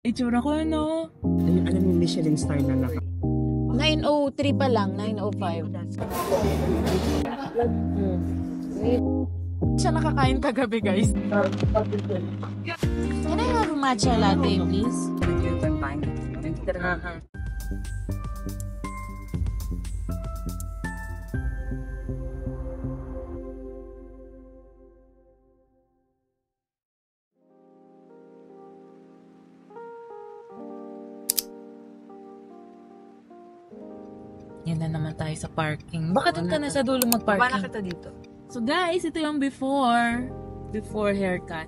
Itsura ko, no? Alam mo, Michelin star na naka. 903 pa lang, 905. Siya nakakain kagabi, guys. Can I have a matcha latte, please? Yan na naman tayo sa parking. Bakit doon ka na sa dulo mag-parking? Baba na kita dito. So guys, ito yung before haircut.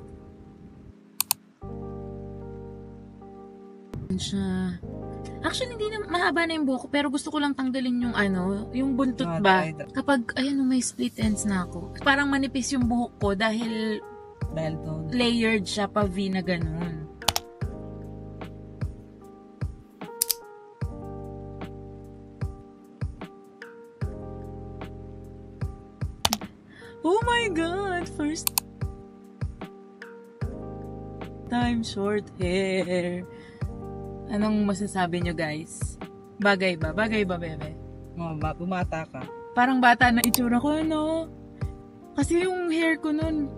Siya. Actually, hindi na mahaba na yung buhok ko, pero gusto ko lang tanggalin yung yung buntot ba? Kapag, may split ends na ako. Parang manipis yung buhok ko dahil layered siya pa V na ganun. Oh my God! First time short hair. Anong masasabi nyo, guys? Bagay ba? Bagay ba, bebe? Bumata ka. Parang bata na itsura ko, no? Kasi yung hair ko nun,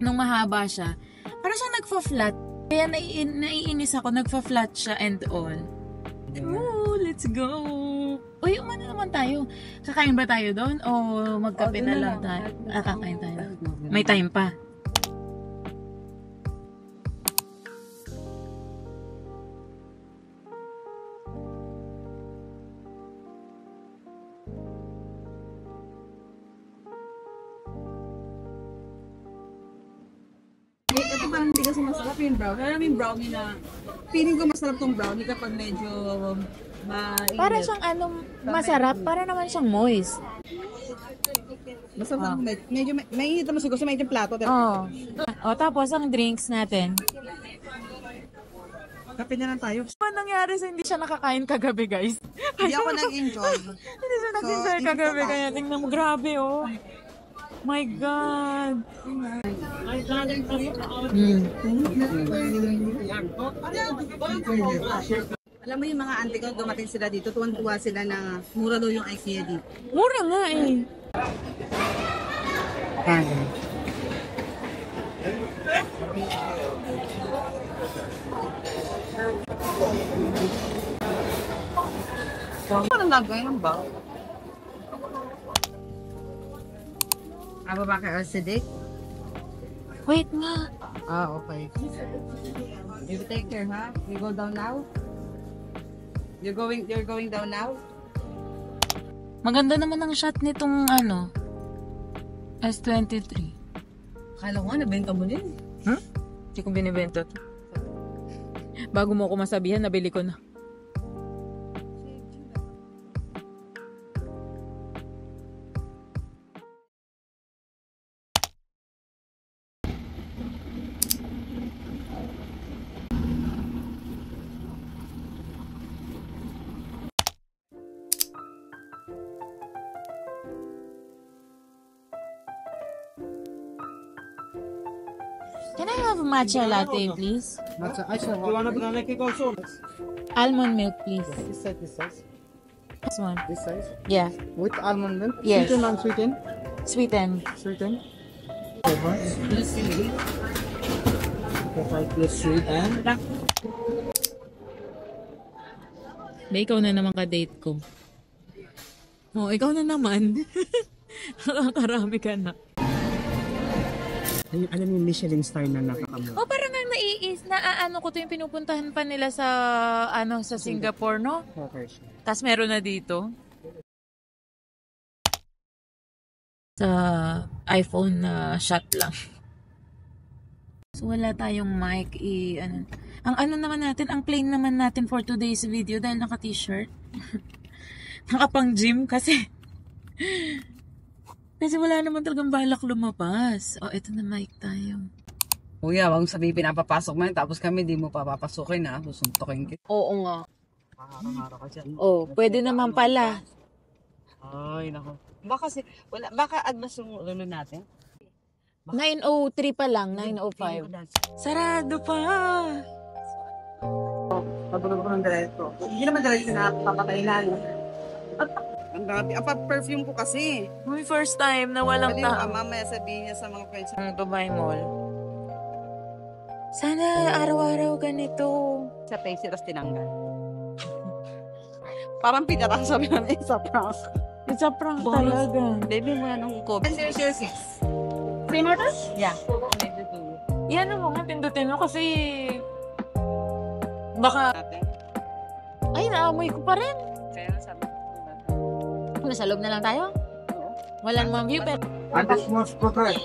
nung mahaba siya, parang siya nagfa-flat. Kaya naiinis ako, nagfa-flat siya and all. Oh, let's go! Uy, umano naman tayo. Kakain ba tayo doon? O magkape na lang tayo? Kakain tayo. May time pa. Ito parang hindi kasi masarap yung brownie. Alam mo yung brownie na, feeling ko masarap tong brownie kapag medyo mainit. Para siyang masarap. Para naman siyang moist. Masarap medyo mainit naman siguro sa medyo plato. Oo. Tapos ang drinks natin. Kape na lang tayo. Ano nangyari sa hindi siya nakakain kagabi, guys? Hindi ako nag-enjoy. Hindi siya nag-enjoy kagabi. Kaya tingnan mo, grabe, oh. My God. Alam mo yung mga auntie ko, dumating sila dito, tuwan-tuwa sila na mura daw yung IKEA dito. Mura nga eh. Parang gagawin ba? Aba ba ka acidic? Wait nga. Okay. You take care, ha? You go down now? You're going down now? Maganda naman ang shot nitong S23. Akala ko nga, nabenta mo din. Hindi ko binibenta to. Bago mo ako masabihan, nabili ko na. Can I have a matcha latte, please? Matcha. You want a banana cake also? Almond milk, please. This size, this size. This one. This size. Yeah. With almond milk? Yes. Sweeten and sweeten? Sweeten. Sweeten. Over. Plus sweet and... Ba, ikaw na naman ka-date ko. Oh, ikaw na naman. Nakakarami ka na. Alam mo yung Michelin star na nakakamot. Oh, parang nga naaano ko to yung pinupuntahan pa nila sa sa Singapore, no? Okay. Tapos meron na dito. Sa iPhone na shot lang. So wala tayong mic Ang naman natin, ang plain naman natin for today's video dahil naka-t-shirt. Nakapang gym kasi. Kasi wala naman talagang balak lumabas. Eto na mic tayo. Kuya, wag mo sabihin pinapapasok mo yun, tapos kami di mo papapasukin ha. Susuntokin kita. Oo nga. Araw-araw ka dyan. Pwede naman pala. Ay, nako. Baka advance yung lolo natin. 903 pa lang, 905. Sarado pa. Pabulog ko ng diretso. Hindi naman diretso na papatay na. Ang dami. Ang perfume ko kasi. May first time na walang Pwede yung tao. mamaya sabihin niya sa mga friends. Ang Dubai Mall. Sana araw-araw ganito. Sa face, tapos tinanggal. Parang pinarang sabi namin sa prank. It's a prank talaga. Baby mo yan nung COVID. 006. Same order? Yeah. Yan mo nga, pindutin mo kasi baka, Natin. ay, naamoy ko pa rin. Kaya sabi ko. Nasa loob na lang tayo? Walang mga view, pero And this one's protect.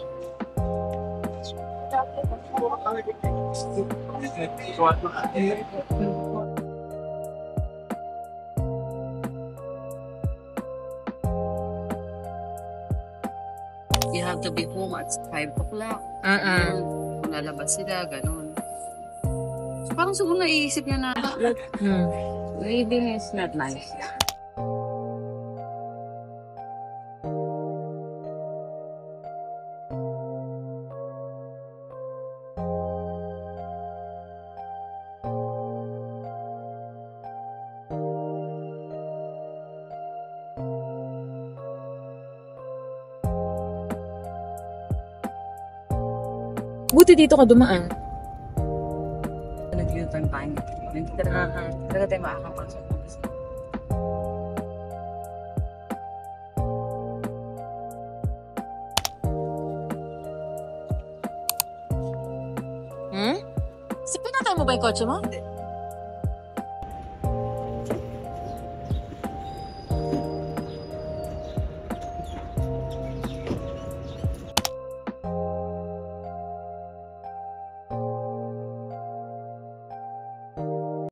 You have to be home at 5 o'clock. Kung lalabas sila, ganun. So, parang siguro naiisip niya na, reading is not nice. buti dito ka dumaan. Nag-U-turn time. Hindi talaga tayo makakapasok. Hmm? Pinatay mo ba yung kotse mo? Hindi.